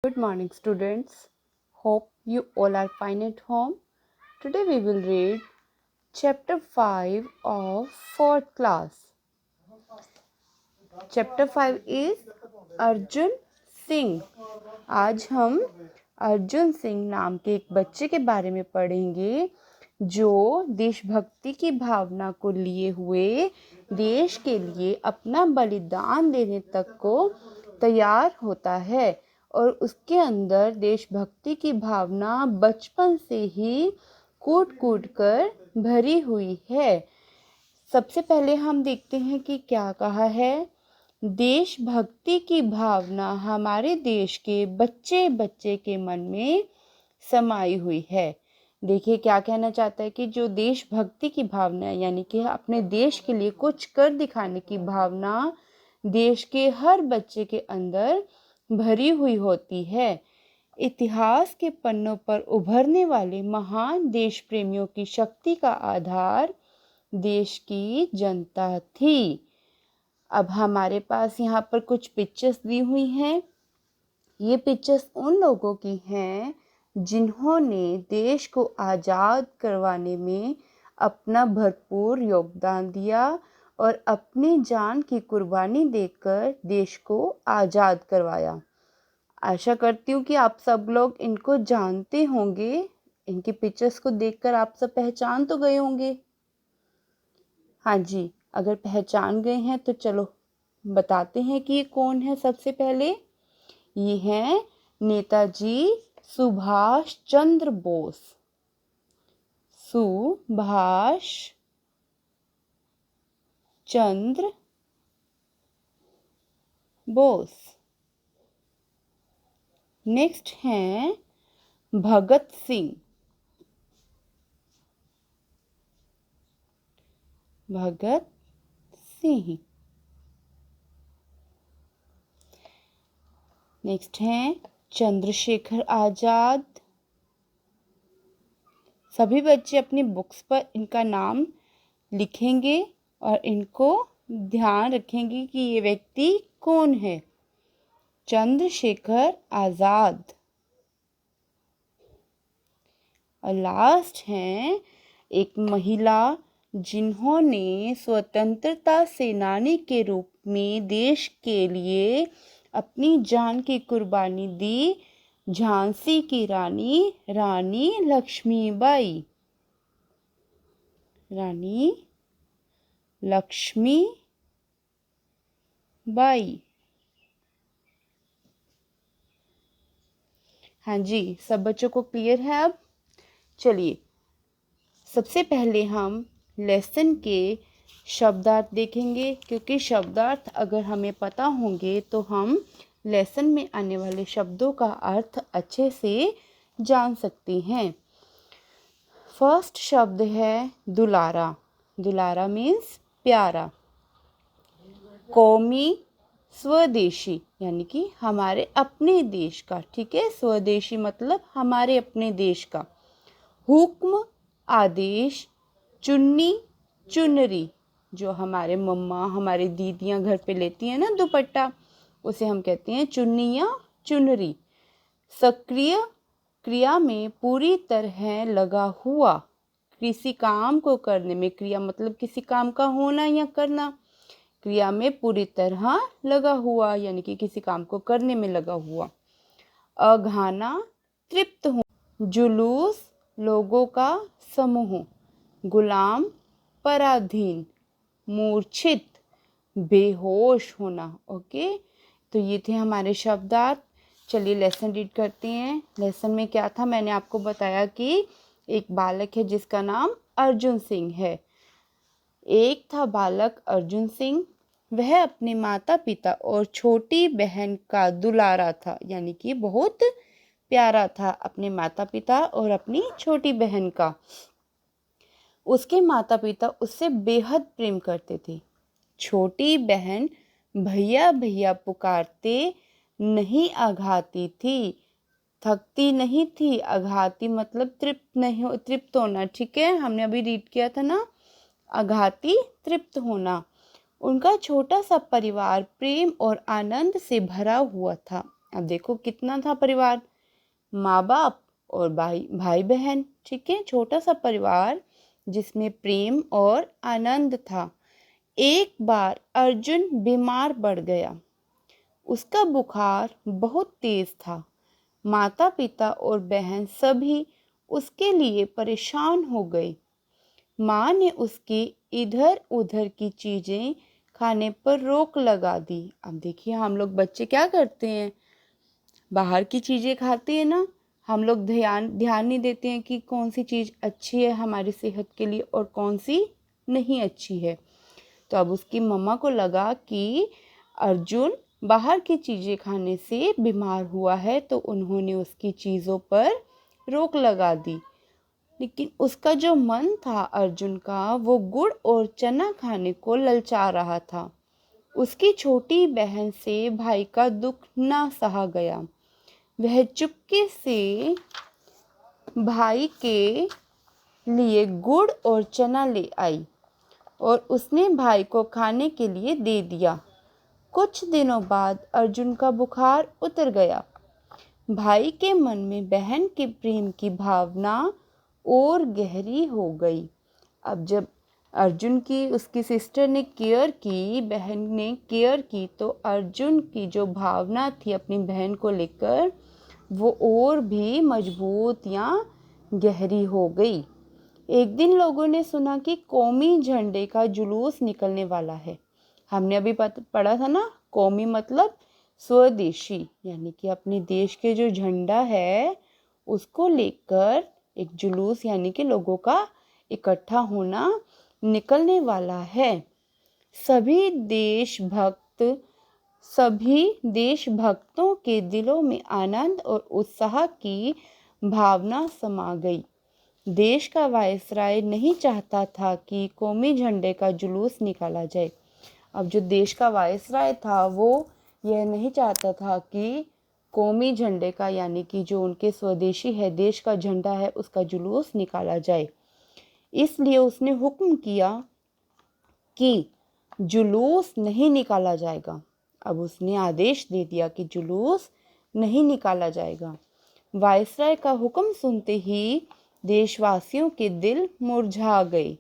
Good morning, students. Hope you all are fine at home. Today we will read chapter 5 of 4th class. Chapter 5 is Arjun Singh. आज हम अर्जुन सिंह नाम के एक बच्चे के बारे में पढ़ेंगे जो देशभक्ति की भावना को लिए हुए देश के लिए अपना बलिदान देने तक को तैयार होता है और उसके अंदर देशभक्ति की भावना बचपन से ही कूट कूट कर भरी हुई है. सबसे पहले हम देखते हैं कि क्या कहा है. देशभक्ति की भावना हमारे देश के बच्चे बच्चे के मन में समाई हुई है. देखिए क्या कहना चाहता है कि जो देशभक्ति की भावना है यानी कि अपने देश के लिए कुछ कर दिखाने की भावना देश के हर बच्चे के अंदर भरी हुई होती है. इतिहास के पन्नों पर उभरने वाले महान देश प्रेमियों की शक्ति का आधार देश की जनता थी. अब हमारे पास यहाँ पर कुछ पिक्चर्स दी हुई हैं. ये पिक्चर्स उन लोगों की हैं जिन्होंने देश को आज़ाद करवाने में अपना भरपूर योगदान दिया और अपनी जान की कुर्बानी देकर देश को आज़ाद करवाया. आशा करती हूँ कि आप सब लोग इनको जानते होंगे. इनकी पिक्चर्स को देखकर आप सब पहचान तो गए होंगे. हाँ जी, अगर पहचान गए हैं तो चलो बताते हैं कि ये कौन है. सबसे पहले ये हैं नेताजी सुभाष चंद्र बोस. सुभाष चंद्र बोस. नेक्स्ट हैं भगत सिंह. भगत सिंह. नेक्स्ट हैं चंद्रशेखर आजाद. सभी बच्चे अपनी बुक्स पर इनका नाम लिखेंगे और इनको ध्यान रखेंगे कि ये व्यक्ति कौन है. चंद्रशेखर आजाद. और लास्ट हैं एक महिला जिन्होंने स्वतंत्रता सेनानी के रूप में देश के लिए अपनी जान की कुर्बानी दी. झांसी की रानी रानी लक्ष्मीबाई. रानी लक्ष्मीबाई. हाँ जी, सब बच्चों को क्लियर है. अब चलिए सबसे पहले हम लेसन के शब्दार्थ देखेंगे क्योंकि शब्दार्थ अगर हमें पता होंगे तो हम लेसन में आने वाले शब्दों का अर्थ अच्छे से जान सकते हैं. फर्स्ट शब्द है दुलारा. दुलारा मीन्स प्यारा. कौमी स्वदेशी यानी कि हमारे अपने देश का. ठीक है, स्वदेशी मतलब हमारे अपने देश का. हुक्म आदेश. चुन्नी चुनरी जो हमारे मम्मा हमारी दीदियां घर पे लेती हैं ना दुपट्टा, उसे हम कहते हैं चुन्नी या चुनरी. सक्रिय क्रिया में पूरी तरह लगा हुआ. किसी काम को करने में, क्रिया मतलब किसी काम का होना या करना. क्रिया में पूरी तरह लगा हुआ यानी कि किसी काम को करने में लगा हुआ. अघाना तृप्त हो. जुलूस लोगों का समूह. गुलाम पराधीन. मूर्छित बेहोश होना. ओके, तो ये थे हमारे शब्दार्थ. चलिए लेसन रीड करते हैं. लेसन में क्या था, मैंने आपको बताया कि एक बालक है जिसका नाम अर्जुन सिंह है. एक था बालक अर्जुन सिंह. वह अपने माता पिता और छोटी बहन का दुलारा था यानी कि बहुत प्यारा था अपने माता पिता और अपनी छोटी बहन का. उसके माता पिता उससे बेहद प्रेम करते थे. छोटी बहन भैया भैया पुकारते नहीं आघाती थी. थकती नहीं थी. आघाती मतलब तृप्त होना. ठीक है, हमने अभी रीड किया था ना. आघाती तृप्त होना. उनका छोटा सा परिवार प्रेम और आनंद से भरा हुआ था. अब देखो कितना था परिवार, माँ बाप और भाई बहन, ठीक है, छोटा सा परिवार जिसमें प्रेम और आनंद था। एक बार अर्जुन बीमार पड़ गया। उसका बुखार बहुत तेज था। माता पिता और बहन सभी उसके लिए परेशान हो गए। माँ ने उसके इधर उधर की चीजें खाने पर रोक लगा दी। अब देखिए हम लोग बच्चे क्या करते हैं, बाहर की चीजें खाते हैं ना, हम लोग ध्यान नहीं देते हैं कि कौन सी चीज अच्छी है हमारी सेहत के लिए और कौन सी नहीं अच्छी है। तो अब उसकी मम्मा को लगा कि अर्जुन बाहर की चीजें खाने से बीमार हुआ है, तो उन्होंने उसकी चीजों पर रोक लगा दी। लेकिन उसका जो मन था अर्जुन का, वो गुड़ और चना खाने को ललचा रहा था। उसकी छोटी बहन से भाई का दुख ना सहा गया। वह चुपके से भाई के लिए गुड़ और चना ले आई और उसने भाई को खाने के लिए दे दिया। कुछ दिनों बाद अर्जुन का बुखार उतर गया। भाई के मन में बहन के प्रेम की भावना और गहरी हो गई। अब जब अर्जुन की उसकी सिस्टर ने केयर की, बहन ने केयर की, तो अर्जुन की जो भावना थी अपनी बहन को लेकर, वो और भी मजबूत या गहरी हो गई। एक दिन लोगों ने सुना कि कौमी झंडे का जुलूस निकलने वाला है। हमने अभी पढ़ा था ना, कौमी मतलब स्वदेशी, यानी कि अपने देश के जो झंडा है उसको लेकर एक जुलूस यानी कि लोगों का इकट्ठा होना निकलने वाला है। सभी देशभक्तों के दिलों में आनंद और उत्साह की भावना समा गई। देश का वायसराय नहीं चाहता था कि कौमी झंडे का जुलूस निकाला जाए। अब जो देश का वायसराय था वो यह नहीं चाहता था कि कौमी झंडे का, यानी कि जो उनके स्वदेशी है देश का झंडा है, उसका जुलूस निकाला जाए। इसलिए उसने हुक्म किया कि जुलूस नहीं निकाला जाएगा। अब उसने आदेश दे दिया कि जुलूस नहीं निकाला जाएगा। वायसराय का हुक्म सुनते ही देशवासियों के दिल मुरझा गए।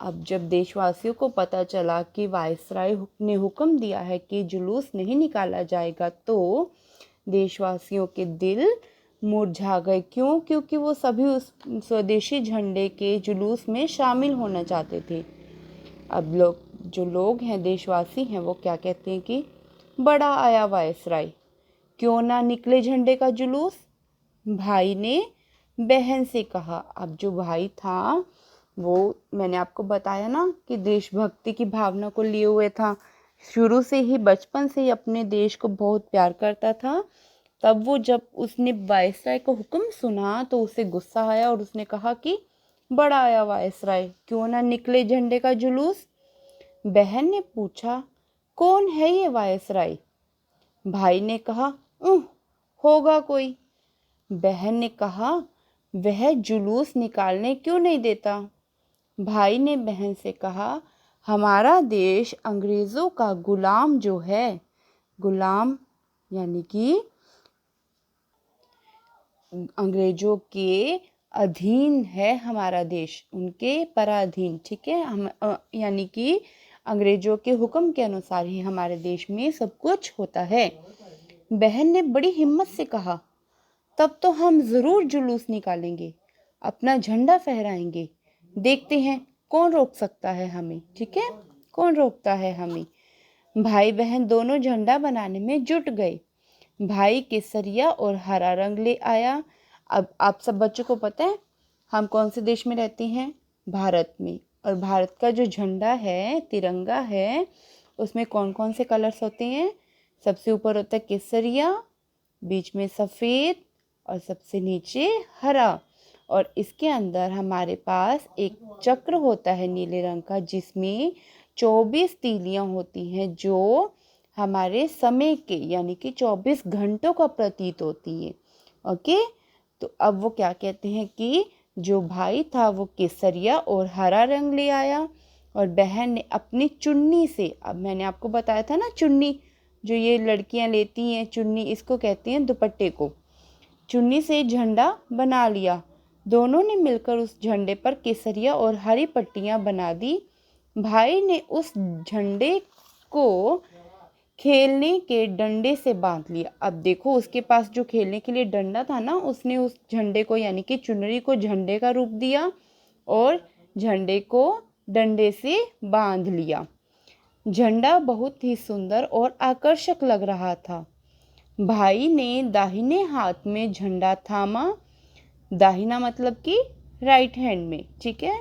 अब जब देशवासियों को पता चला कि वायसराय ने हुक्म दिया है कि जुलूस नहीं निकाला जाएगा, तो देशवासियों के दिल मुरझा गए। क्यों? क्योंकि वो सभी उस स्वदेशी झंडे के जुलूस में शामिल होना चाहते थे। अब जो लोग हैं, देशवासी हैं, वो क्या कहते हैं कि बड़ा आया वायसराय, क्यों ना निकले झंडे का जुलूस। भाई ने बहन से कहा। अब जो भाई था वो, मैंने आपको बताया ना कि देशभक्ति की भावना को लिए हुए था, शुरू से ही बचपन से ही अपने देश को बहुत प्यार करता था। तब वो जब उसने वायसराय को हुक्म सुना तो उसे गुस्सा आया और उसने कहा कि बड़ा आया वायसराय, क्यों ना निकले झंडे का जुलूस। बहन ने पूछा, कौन है ये वायसराय? भाई ने कहा, होगा कोई। बहन ने कहा, वह जुलूस निकालने क्यों नहीं देता? भाई ने बहन से कहा, हमारा देश अंग्रेजों का गुलाम जो है, गुलाम यानी कि अंग्रेजों के अधीन है हमारा देश, उनके पराधीन, ठीक है। हम यानी कि अंग्रेजों के हुक्म के अनुसार ही हमारे देश में सब कुछ होता है। बहन ने बड़ी हिम्मत से कहा, तब तो हम जरूर जुलूस निकालेंगे, अपना झंडा फहराएंगे, देखते हैं कौन रोक सकता है हमें, ठीक है, कौन रोकता है हमें। भाई बहन दोनों झंडा बनाने में जुट गए। भाई केसरिया और हरा रंग ले आया। अब आप सब बच्चों को पता है हम कौन से देश में रहते हैं? भारत में। और भारत का जो झंडा है, तिरंगा है, उसमें कौन कौन से कलर्स होते हैं? सबसे ऊपर होता है केसरिया, बीच में सफ़ेद और सबसे नीचे हरा। और इसके अंदर हमारे पास एक चक्र होता है नीले रंग का, जिसमें 24 तीलियां होती हैं, जो हमारे समय के यानी कि 24 घंटों का प्रतीत होती है। ओके, तो अब वो क्या कहते हैं कि जो भाई था वो केसरिया और हरा रंग ले आया और बहन ने अपनी चुन्नी से, अब मैंने आपको बताया था ना चुन्नी, जो ये लड़कियां लेती हैं चुन्नी, इसको कहते हैं दुपट्टे को। चुन्नी से झंडा बना लिया। दोनों ने मिलकर उस झंडे पर केसरिया और हरी पट्टियां बना दी। भाई ने उस झंडे को खेलने के डंडे से बांध लिया। अब देखो, उसके पास जो खेलने के लिए डंडा था ना, उसने उस झंडे को यानी कि चुनरी को झंडे का रूप दिया और झंडे को डंडे से बांध लिया। झंडा बहुत ही सुंदर और आकर्षक लग रहा था। भाई ने दाहिने हाथ में झंडा थामा, दाहिना मतलब कि राइट हैंड में, ठीक है,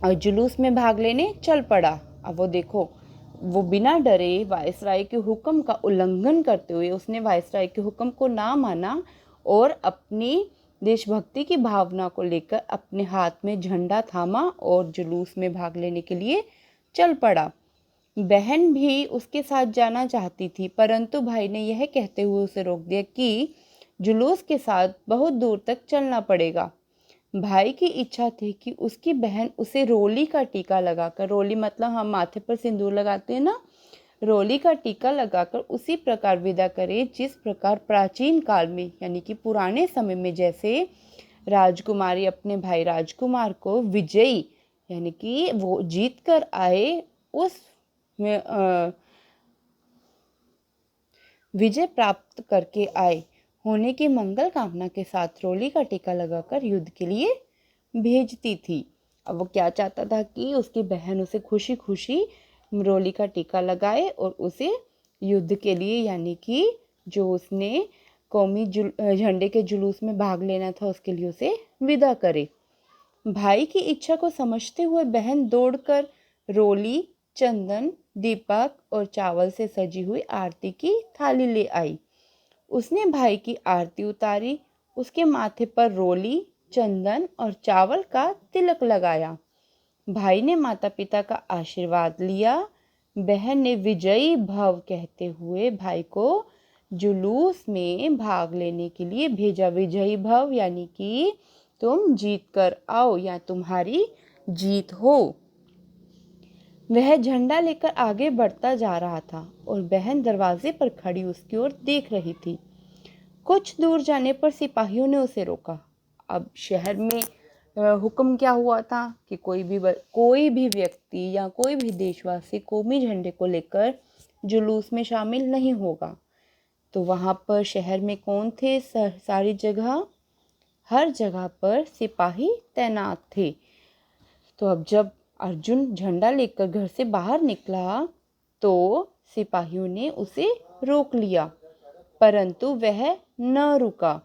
और जुलूस में भाग लेने चल पड़ा। अब वो देखो, वो बिना डरे वायसराय के हुक्म का उल्लंघन करते हुए उसने वायसराय के हुक्म को ना माना और अपनी देशभक्ति की भावना को लेकर अपने हाथ में झंडा थामा और जुलूस में भाग लेने के लिए चल पड़ा। बहन भी उसके साथ जाना चाहती थी, परंतु भाई ने यह कहते हुए उसे रोक दिया कि जुलूस के साथ बहुत दूर तक चलना पड़ेगा। भाई की इच्छा थी कि उसकी बहन उसे रोली का टीका लगाकर, रोली मतलब हम माथे पर सिंदूर लगाते हैं ना, रोली का टीका लगाकर उसी प्रकार विदा करे जिस प्रकार प्राचीन काल में यानी कि पुराने समय में जैसे राजकुमारी अपने भाई राजकुमार को विजयी यानी कि वो जीत कर आए, उस विजय प्राप्त करके आए होने की मंगल कामना के साथ रोली का टीका लगाकर युद्ध के लिए भेजती थी। अब वो क्या चाहता था कि उसकी बहन उसे खुशी खुशी रोली का टीका लगाए और उसे युद्ध के लिए यानी कि जो उसने कौमी झंडे के जुलूस में भाग लेना था उसके लिए उसे विदा करे। भाई की इच्छा को समझते हुए बहन दौड़कर रोली, चंदन, दीपक और चावल से सजी हुई आरती की थाली ले आई। उसने भाई की आरती उतारी, उसके माथे पर रोली, चंदन और चावल का तिलक लगाया। भाई ने माता पिता का आशीर्वाद लिया। बहन ने विजयी भव कहते हुए भाई को जुलूस में भाग लेने के लिए भेजा। विजयी भव यानी कि तुम जीत कर आओ या तुम्हारी जीत हो। वह झंडा लेकर आगे बढ़ता जा रहा था और बहन दरवाजे पर खड़ी उसकी ओर देख रही थी। कुछ दूर जाने पर सिपाहियों ने उसे रोका। अब शहर में हुक्म क्या हुआ था कि कोई भी व्यक्ति या कोई भी देशवासी कौमी झंडे को लेकर जुलूस में शामिल नहीं होगा। तो वहाँ पर शहर में कौन थे? सारी जगह, हर जगह पर सिपाही तैनात थे। तो अब जब अर्जुन झंडा लेकर घर से बाहर निकला तो सिपाहियों ने उसे रोक लिया, परंतु वह न रुका।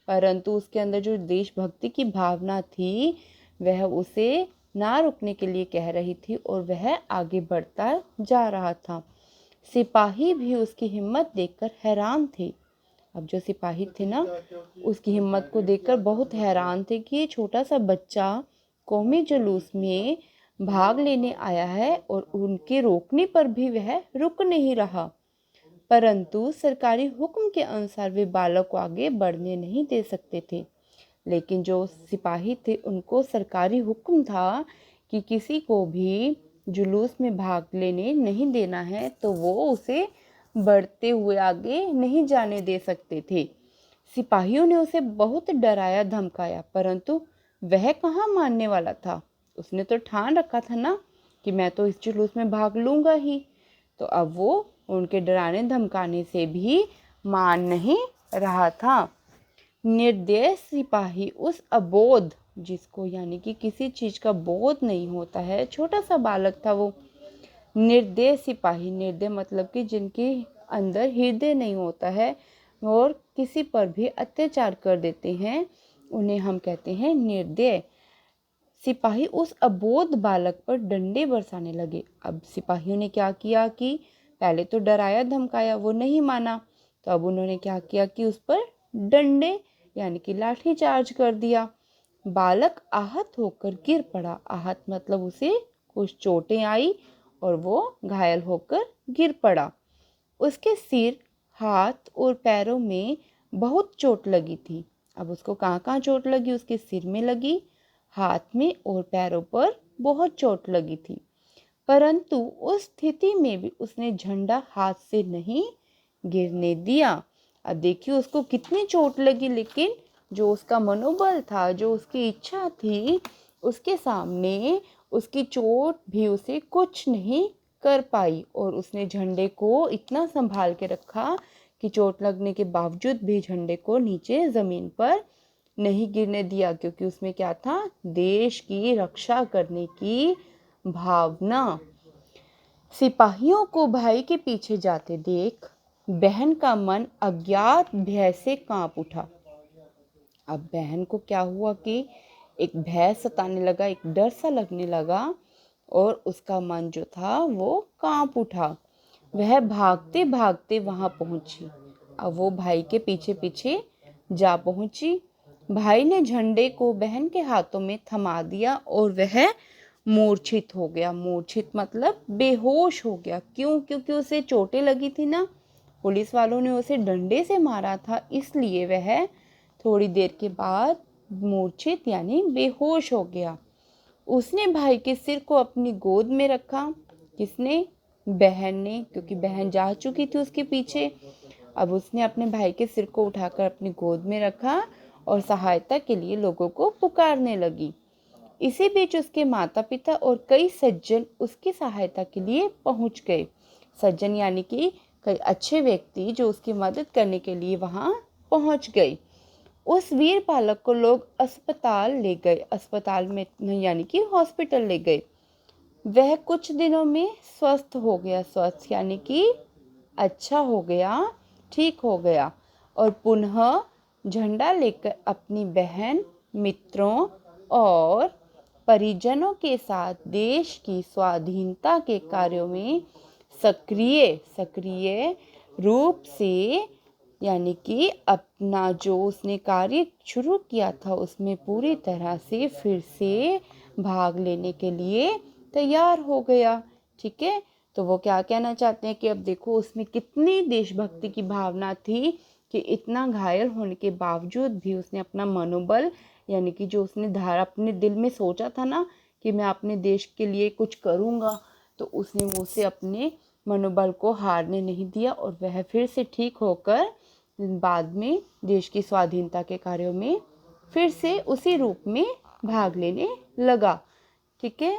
परंतु उसके अंदर जो देशभक्ति की भावना थी वह उसे ना रुकने के लिए कह रही थी और वह आगे बढ़ता जा रहा था। सिपाही भी उसकी हिम्मत देखकर हैरान थे। अब जो सिपाही थे ना, उसकी हिम्मत को देखकर बहुत हैरान थे कि ये छोटा सा बच्चा कौमी जुलूस में भाग लेने आया है और उनके रोकने पर भी वह रुक नहीं रहा। परंतु सरकारी हुक्म के अनुसार वे बालक को आगे बढ़ने नहीं दे सकते थे। लेकिन जो सिपाही थे उनको सरकारी हुक्म था कि किसी को भी जुलूस में भाग लेने नहीं देना है, तो वो उसे बढ़ते हुए आगे नहीं जाने दे सकते थे। सिपाहियों ने उसे बहुत डराया धमकाया, परंतु वह कहाँ मानने वाला था। उसने तो ठान रखा था ना कि मैं तो इस जुलूस में भाग लूंगा ही। तो अब वो उनके डराने धमकाने से भी मान नहीं रहा था। निर्दय सिपाही उस अबोध, जिसको यानी कि किसी चीज का बोध नहीं होता है, छोटा सा बालक था वो। निर्दय सिपाही, निर्दय मतलब कि जिनके अंदर हृदय नहीं होता है और किसी पर भी अत्याचार कर देते हैं, उन्हें हम कहते हैं निर्दय। सिपाही उस अबोध बालक पर डंडे बरसाने लगे। अब सिपाहियों ने क्या किया कि पहले तो डराया धमकाया, वो नहीं माना, तो अब उन्होंने क्या किया कि उस पर डंडे यानी कि लाठी चार्ज कर दिया। बालक आहत होकर गिर पड़ा। आहत मतलब उसे कुछ चोटें आई और वो घायल होकर गिर पड़ा। उसके सिर, हाथ और पैरों में बहुत चोट लगी थी। अब उसको कहाँ कहाँ चोट लगी? उसके सिर में लगी, हाथ में और पैरों पर बहुत चोट लगी थी। परंतु उस स्थिति में भी उसने झंडा हाथ से नहीं गिरने दिया। अब देखिए उसको कितनी चोट लगी, लेकिन जो उसका मनोबल था, जो उसकी इच्छा थी, उसके सामने उसकी चोट भी उसे कुछ नहीं कर पाई और उसने झंडे को इतना संभाल के रखा कि चोट लगने के बावजूद भी झंडे को नीचे जमीन पर नहीं गिरने दिया, क्योंकि उसमें क्या था, देश की रक्षा करने की भावना। सिपाहियों को भाई के पीछे जाते देख बहन का मन अज्ञात भय से कांप उठा। अब बहन को क्या हुआ कि एक भय सताने लगा, एक डर सा लगने लगा और उसका मन जो था वो कांप उठा। वह भागते भागते वहां पहुंची। अब वो भाई के पीछे पीछे जा पहुंची। भाई ने झंडे को बहन के हाथों में थमा दिया और वह मूर्छित हो गया। मूर्छित मतलब बेहोश हो गया। क्यों? क्योंकि उसे चोटें लगी थी ना, पुलिस वालों ने उसे डंडे से मारा था, इसलिए वह थोड़ी देर के बाद मूर्छित यानी बेहोश हो गया। उसने भाई के सिर को अपनी गोद में रखा। किसने? बहन ने, क्योंकि बहन जा चुकी थी उसके पीछे। अब उसने अपने भाई के सिर को उठाकर अपनी गोद में रखा और सहायता के लिए लोगों को पुकारने लगी। इसी बीच उसके माता पिता और कई सज्जन उसकी सहायता के लिए पहुंच गए। सज्जन यानी कि कई अच्छे व्यक्ति जो उसकी मदद करने के लिए वहां पहुंच गए। उस वीर बालक को लोग अस्पताल ले गए। अस्पताल में यानी कि हॉस्पिटल ले गए। वह कुछ दिनों में स्वस्थ हो गया। स्वस्थ यानी कि अच्छा हो गया, ठीक हो गया और पुनः झंडा लेकर अपनी बहन, मित्रों और परिजनों के साथ देश की स्वाधीनता के कार्यों में सक्रिय सक्रिय रूप से यानी कि अपना जो उसने कार्य शुरू किया था उसमें पूरी तरह से फिर से भाग लेने के लिए तैयार हो गया। ठीक है, तो वो क्या कहना चाहते हैं कि अब देखो उसमें कितनी देशभक्ति की भावना थी कि इतना घायल होने के बावजूद भी उसने अपना मनोबल यानी कि जो उसने धारा अपने दिल में सोचा था ना कि मैं अपने देश के लिए कुछ करूँगा, तो उसने उसे अपने मनोबल को हारने नहीं दिया और वह फिर से ठीक होकर बाद में देश की स्वाधीनता के कार्यों में फिर से उसी रूप में भाग लेने लगा। ठीक है,